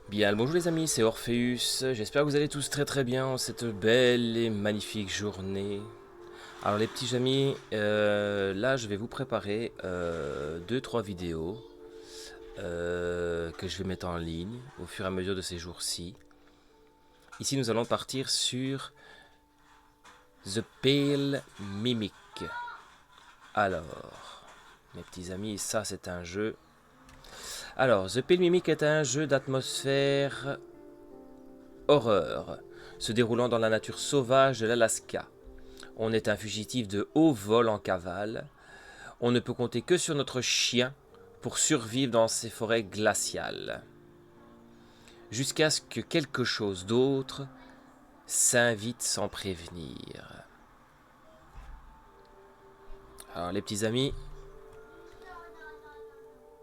Bien, bonjour les amis, c'est Orpheus. J'espère que vous allez tous très très bien en cette belle et magnifique journée. Alors les petits amis, là je vais vous préparer 2-3 vidéos que je vais mettre en ligne au fur et à mesure de ces jours-ci. Ici nous allons partir sur The Pale Mimic. Alors, mes petits amis, ça c'est un jeu. Alors, The Pale Mimic est un jeu d'atmosphère horreur, se déroulant dans la nature sauvage de l'Alaska. On est un fugitif de haut vol en cavale. On ne peut compter que sur notre chien pour survivre dans ces forêts glaciales. Jusqu'à ce que quelque chose d'autre s'invite sans prévenir. Alors les petits amis,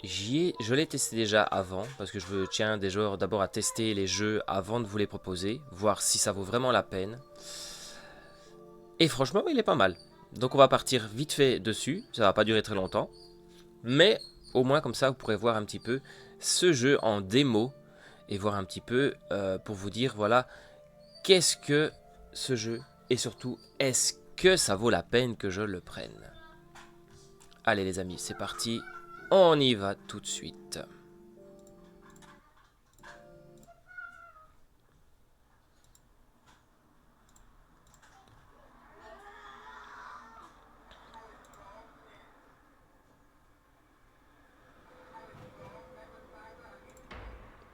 je l'ai testé déjà avant, parce que je tiens déjà d'abord à tester les jeux avant de vous les proposer, voir si ça vaut vraiment la peine. Et franchement, il est pas mal. Donc on va partir vite fait dessus, ça va pas durer très longtemps. Mais au moins comme ça, vous pourrez voir un petit peu ce jeu en démo et voir un petit peu pour vous dire, voilà, qu'est-ce que ce jeu et surtout, est-ce que ça vaut la peine que je le prenne. Allez les amis, c'est parti, on y va tout de suite.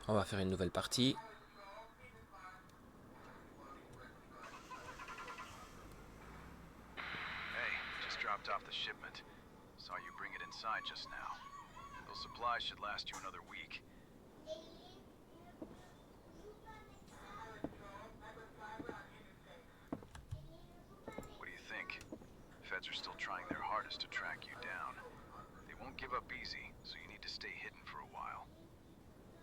On va faire une nouvelle partie. Dropped off the shipment. Saw you bring it inside just now. Those supplies should last you another week. What do you think? Feds are still trying their hardest to track you down. They won't give up easy, so you need to stay hidden for a while.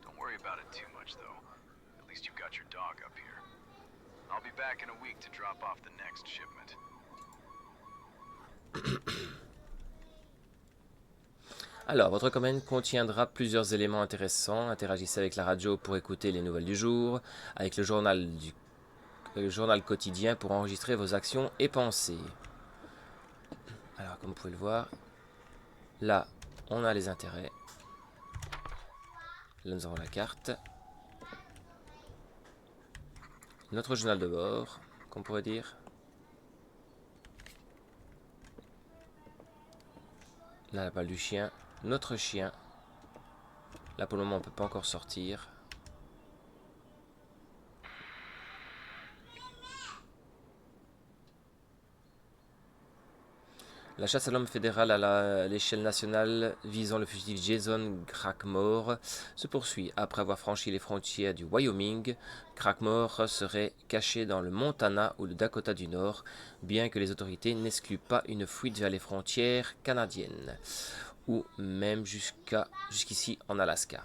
Don't worry about it too much, though. At least you've got your dog up here. I'll be back in a week to drop off the next shipment. Alors, votre commande contiendra plusieurs éléments intéressants. Interagissez avec la radio pour écouter les nouvelles du jour, avec le journal quotidien pour enregistrer vos actions et pensées. Alors, comme vous pouvez le voir, là, on a les intérêts. Là, nous avons la carte. Notre journal de bord, qu'on pourrait dire. Là, la balle du chien. Notre chien. Là, pour le moment, on ne peut pas encore sortir. La chasse à l'homme fédérale à l'échelle nationale visant le fugitif Jason Crackmore se poursuit. Après avoir franchi les frontières du Wyoming, Crackmore serait caché dans le Montana ou le Dakota du Nord, bien que les autorités n'excluent pas une fuite vers les frontières canadiennes, ou même jusqu'ici en Alaska.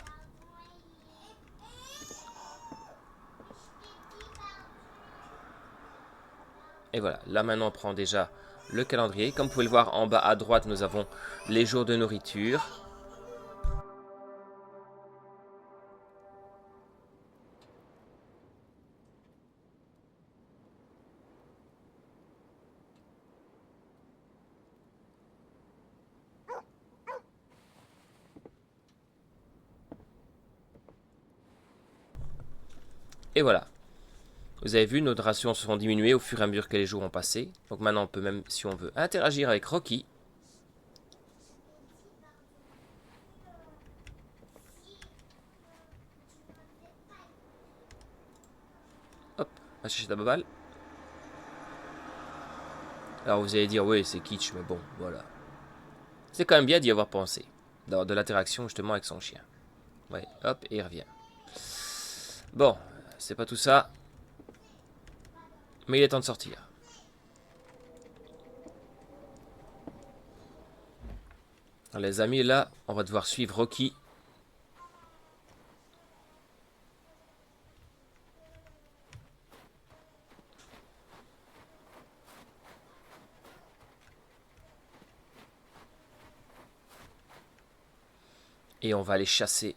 Et voilà, là maintenant on prend déjà le calendrier. Comme vous pouvez le voir en bas à droite, nous avons les jours de nourriture. Et voilà. Vous avez vu, nos rations se sont diminuées au fur et à mesure que les jours ont passé. Donc maintenant on peut même, si on veut, interagir avec Rocky. Hop, va chercher ta baballe. Alors vous allez dire, oui c'est kitsch, mais bon, voilà. C'est quand même bien d'y avoir pensé. de l'interaction justement avec son chien. Ouais, hop, et il revient. Bon, c'est pas tout ça. Mais il est temps de sortir. Alors, les amis, là, on va devoir suivre Rocky. Et on va aller chasser.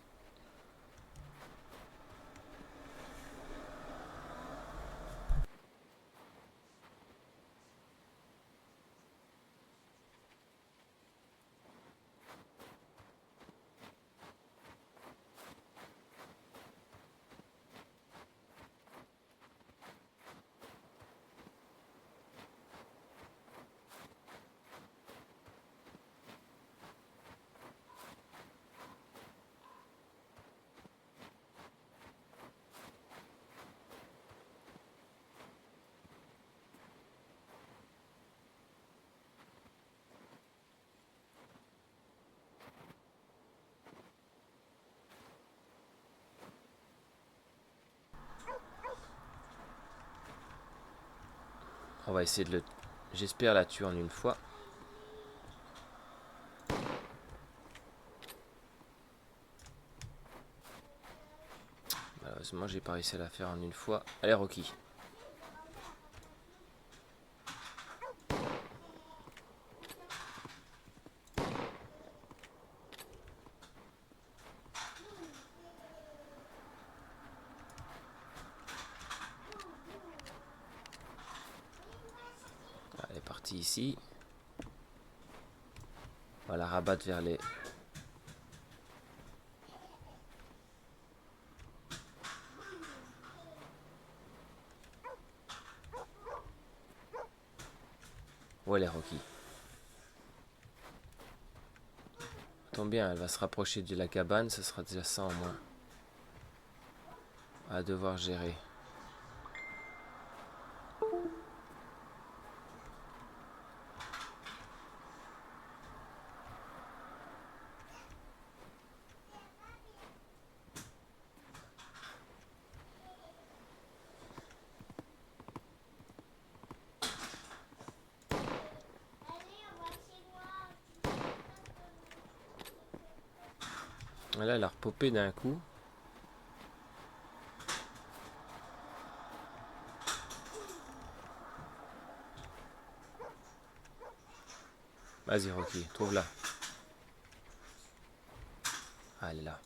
On va essayer de le... J'espère la tuer en une fois. Malheureusement, j'ai pas réussi à la faire en une fois. Allez, Rocky. Elle est partie ici. On va la rabattre vers les... Où elle est, Rocky? Tombe bien, elle va se rapprocher de la cabane. Ce sera déjà ça en moins. À devoir gérer. Là, elle a repopé d'un coup. Vas-y, Rocky, trouve-la. Ah, elle est là.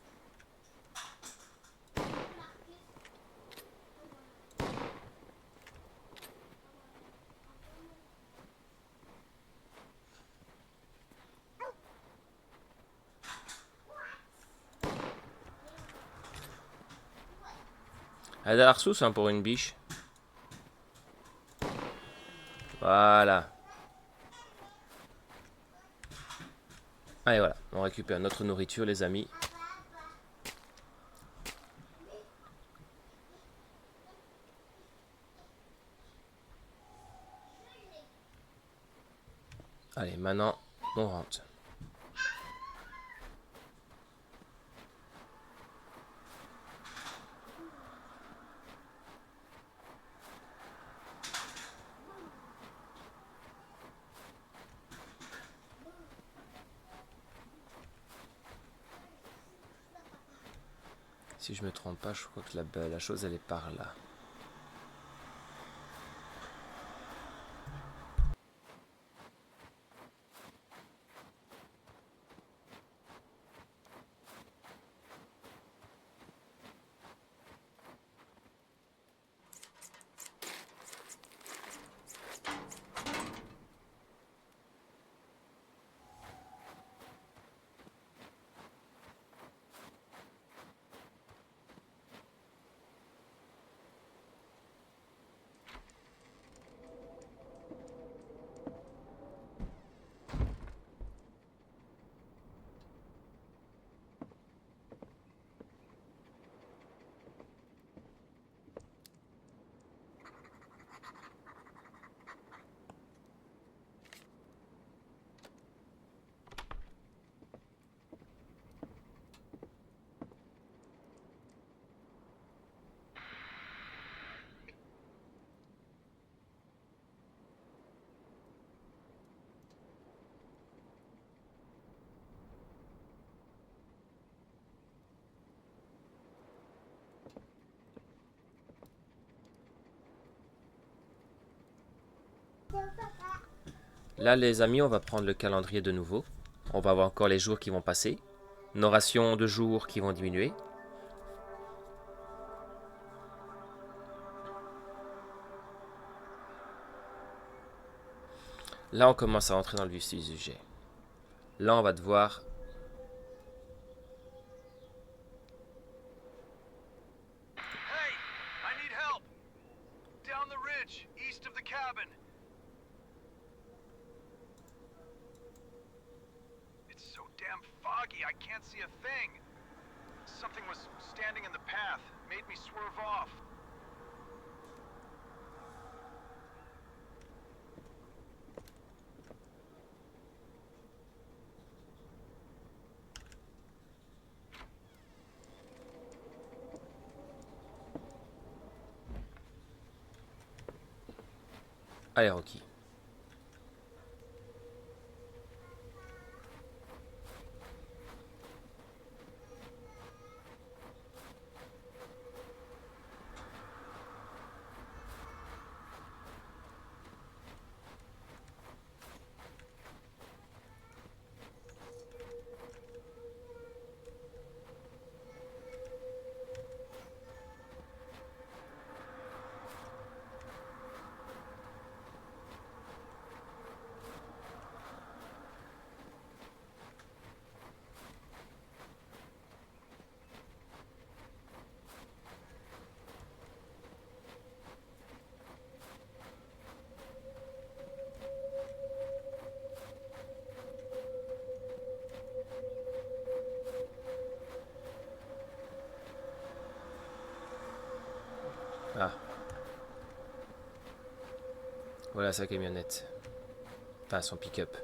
Elle a l'air sous, hein, pour une biche. Voilà. Allez, voilà. On récupère notre nourriture, les amis. Allez, maintenant, on rentre. Si je me trompe pas, je crois que la chose, elle est par là. Là, les amis, on va prendre le calendrier de nouveau. On va voir encore les jours qui vont passer. Nos rations de jours qui vont diminuer. Là, on commence à entrer dans le vif du sujet. Là, on va devoir... Hey, I need help. Down the ridge, east of the cabin. It's so damn foggy, I can't see a thing. Something was standing in the path, made me swerve off. Allez, Rocky. Ah. Voilà sa camionnette. Enfin, son pick-up.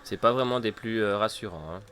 C'est pas vraiment des plus rassurants, hein.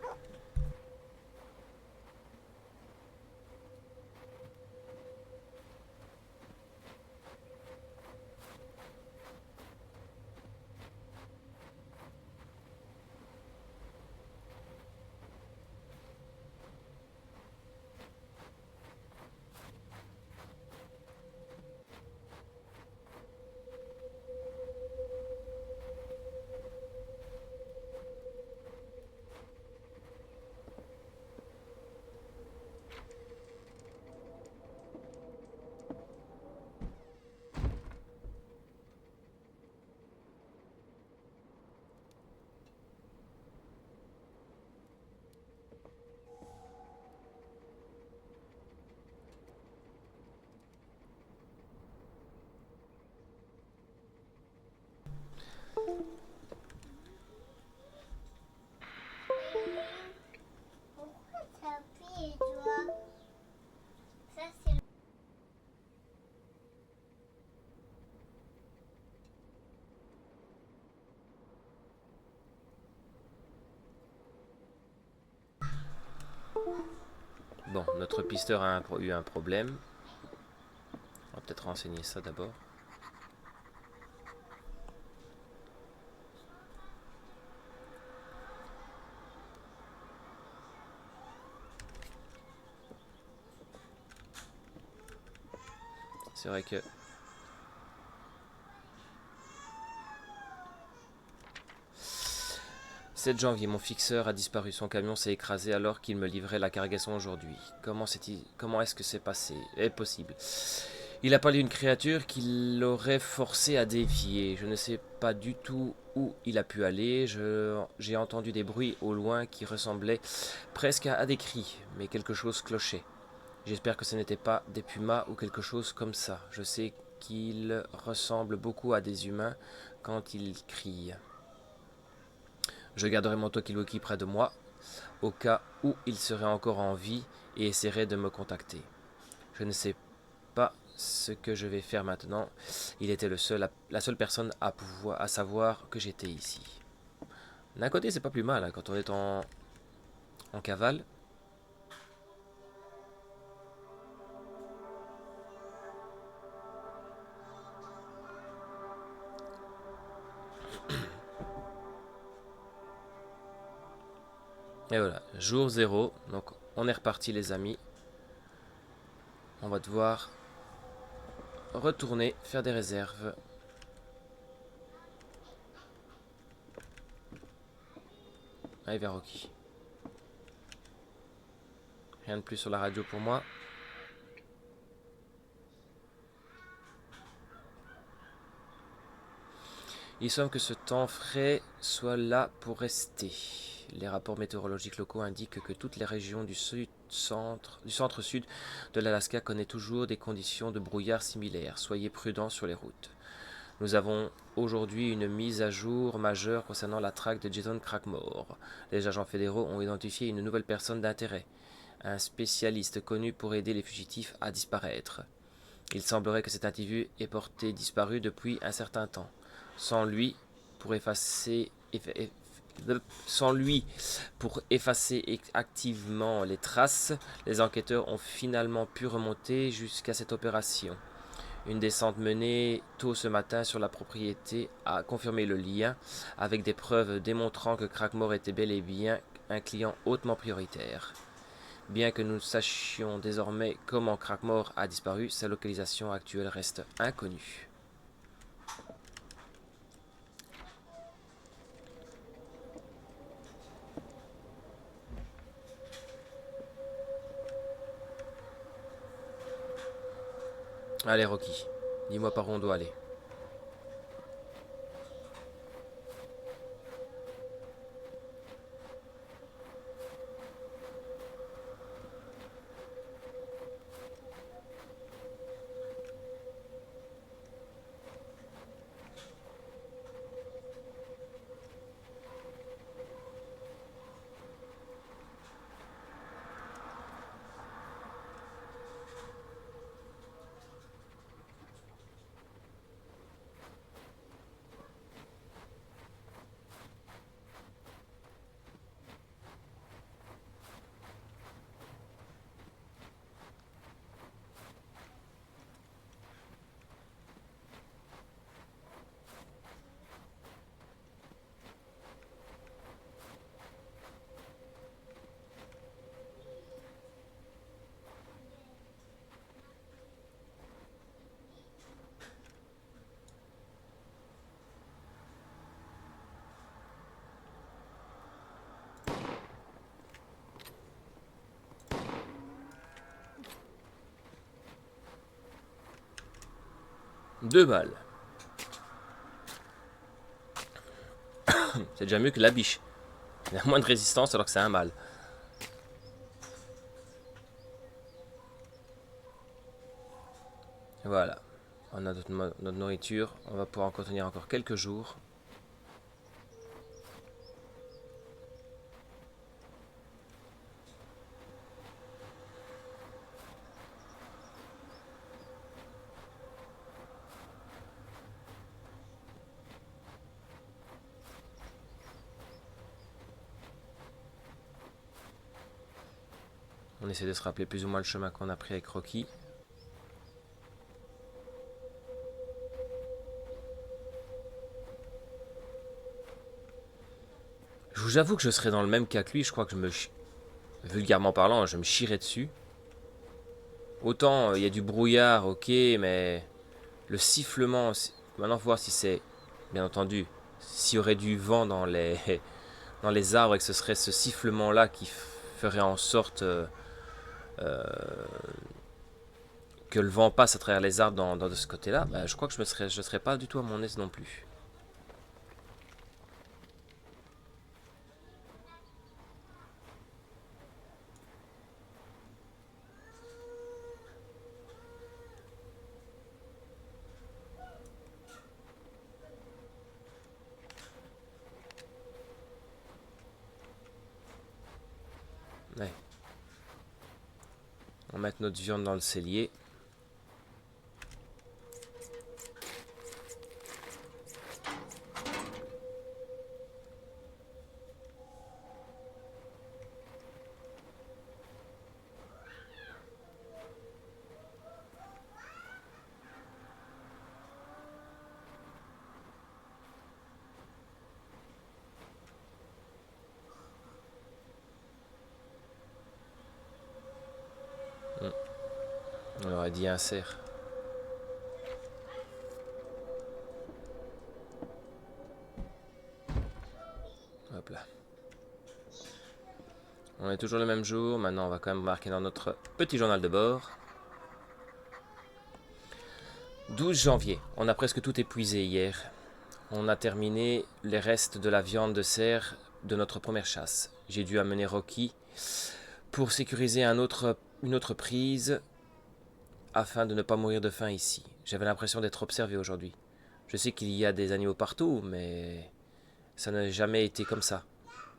Pourquoi ça plie, toi? Ça, c'est... Bon, notre pisteur a eu un problème. On va peut-être renseigner ça d'abord. C'est vrai que... 7 janvier, mon fixeur a disparu. Son camion s'est écrasé alors qu'il me livrait la cargaison aujourd'hui. Comment est-ce que c'est passé? Est possible. Il a parlé d'une créature qui l'aurait forcé à dévier. Je ne sais pas du tout où il a pu aller. J'ai entendu des bruits au loin qui ressemblaient presque à des cris, mais quelque chose clochait. J'espère que ce n'était pas des pumas ou quelque chose comme ça. Je sais qu'ils ressemblent beaucoup à des humains quand ils crient. Je garderai mon talkie-walkie près de moi, au cas où il serait encore en vie et essaierai de me contacter. Je ne sais pas ce que je vais faire maintenant. Il était la seule personne à savoir que j'étais ici. D'un côté, c'est pas plus mal hein, quand on est en cavale. Et voilà, jour 0. Donc on est reparti les amis. On va devoir retourner faire des réserves. Allez vers Rocky. Rien de plus sur la radio pour moi. Il semble que ce temps frais soit là pour rester. Les rapports météorologiques locaux indiquent que toutes les régions du centre-sud de l'Alaska connaissent toujours des conditions de brouillard similaires. Soyez prudents sur les routes. Nous avons aujourd'hui une mise à jour majeure concernant la traque de Jason Crackmore. Les agents fédéraux ont identifié une nouvelle personne d'intérêt, un spécialiste connu pour aider les fugitifs à disparaître. Il semblerait que cet individu ait porté disparu depuis un certain temps. Sans lui, pour effacer activement les traces, les enquêteurs ont finalement pu remonter jusqu'à cette opération. Une descente menée tôt ce matin sur la propriété a confirmé le lien, avec des preuves démontrant que Crackmore était bel et bien un client hautement prioritaire. Bien que nous sachions désormais comment Crackmore a disparu, sa localisation actuelle reste inconnue. Allez Rocky, dis-moi par où on doit aller. Deux balles. C'est déjà mieux que la biche. Il a moins de résistance alors que c'est un mâle. Voilà. On a notre nourriture. On va pouvoir en contenir encore quelques jours. On essaie de se rappeler plus ou moins le chemin qu'on a pris avec Rocky. J'avoue que je serais dans le même cas que lui. Je crois que vulgairement parlant, je me chierais dessus. Autant il y a du brouillard, ok, mais le sifflement, maintenant faut voir si c'est, bien entendu, s'il y aurait du vent dans les, dans les arbres et que ce serait ce sifflement-là qui ferait en sorte euh, que le vent passe à travers les arbres de ce côté-là, bah, je crois que je serais pas du tout à mon aise non plus. Ouais. On va mettre notre viande dans le cellier. On aurait dit un cerf. Hop là. On est toujours le même jour. Maintenant, on va quand même marquer dans notre petit journal de bord. 12 janvier. On a presque tout épuisé hier. On a terminé les restes de la viande de cerf de notre première chasse. J'ai dû amener Rocky pour sécuriser une autre prise afin de ne pas mourir de faim ici. J'avais l'impression d'être observé aujourd'hui. Je sais qu'il y a des animaux partout, mais ça n'a jamais été comme ça.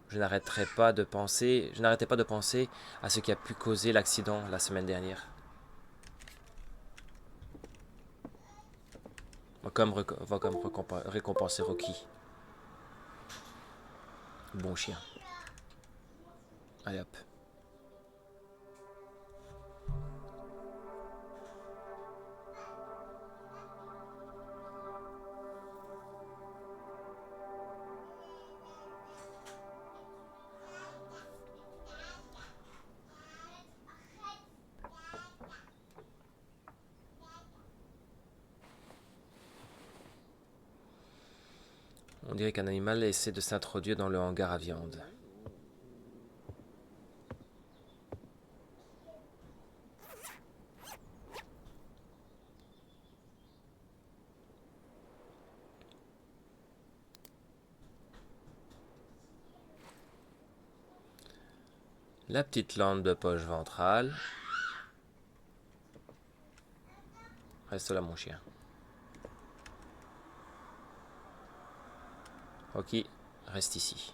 Je n'arrêtais pas de penser à ce qui a pu causer l'accident la semaine dernière. On va comme récompenser Rocky. Bon chien. Allez hop. On dirait qu'un animal essaie de s'introduire dans le hangar à viande. La petite lampe de poche ventrale. Reste là mon chien. Ok, reste ici.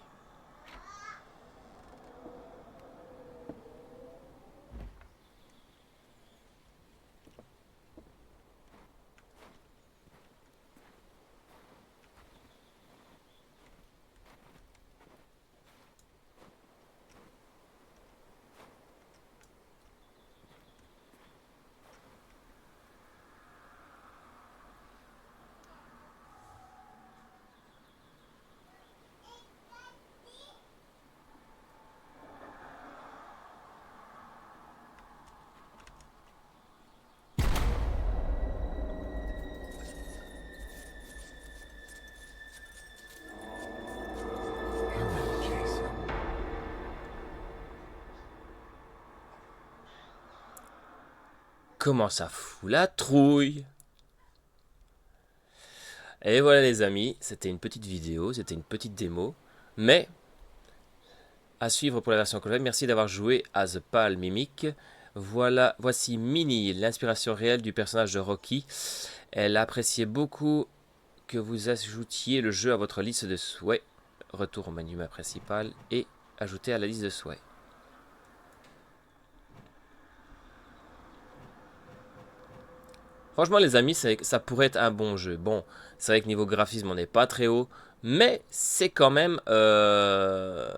Comment ça fout la trouille? Et voilà les amis, c'était une petite vidéo, c'était une petite démo, mais à suivre pour la version complète. Merci d'avoir joué à The Pal Mimic. Voici Minnie, l'inspiration réelle du personnage de Rocky. Elle appréciait beaucoup que vous ajoutiez le jeu à votre liste de souhaits. Retour au menu principal et ajouter à la liste de souhaits. Franchement les amis, ça pourrait être un bon jeu. Bon, c'est vrai que niveau graphisme on n'est pas très haut, mais c'est quand même... un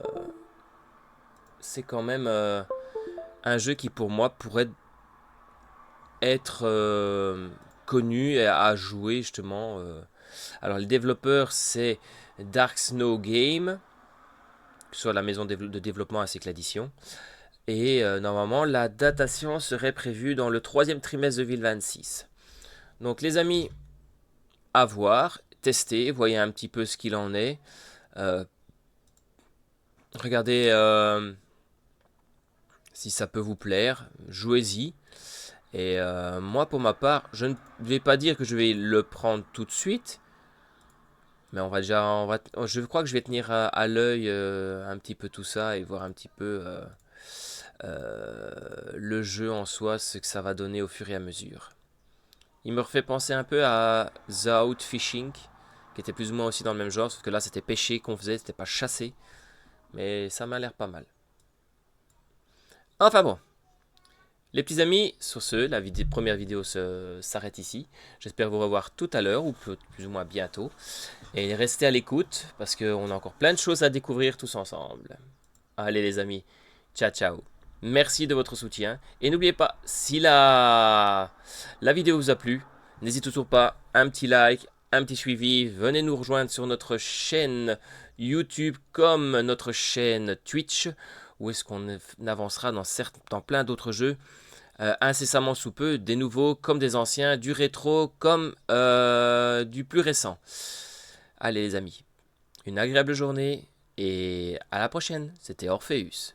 jeu qui pour moi pourrait être connu et à jouer justement. Alors le développeur c'est Dark Snow Game, soit la maison de développement ainsi que l'édition. Et normalement, la datation serait prévue dans le 3e trimestre de 2026. Donc les amis, à voir, testez, voyez un petit peu ce qu'il en est. Regardez si ça peut vous plaire, jouez-y. Et moi pour ma part, je ne vais pas dire que je vais le prendre tout de suite. Mais je crois que je vais tenir à l'œil un petit peu tout ça et voir un petit peu le jeu en soi, ce que ça va donner au fur et à mesure. Il me refait penser un peu à The Out Fishing, qui était plus ou moins aussi dans le même genre, sauf que là c'était pêcher qu'on faisait, c'était pas chasser. Mais ça m'a l'air pas mal. Enfin bon, les petits amis, sur ce, la première vidéo s'arrête ici. J'espère vous revoir tout à l'heure, ou plus ou moins bientôt. Et restez à l'écoute, parce qu'on a encore plein de choses à découvrir tous ensemble. Allez les amis, ciao ciao. Merci de votre soutien. Et n'oubliez pas, si la vidéo vous a plu, n'hésitez toujours pas, un petit like, un petit suivi. Venez nous rejoindre sur notre chaîne YouTube comme notre chaîne Twitch, où est-ce qu'on avancera dans plein d'autres jeux. Incessamment sous peu, des nouveaux comme des anciens, du rétro comme du plus récent. Allez les amis, une agréable journée et à la prochaine. C'était Orpheus.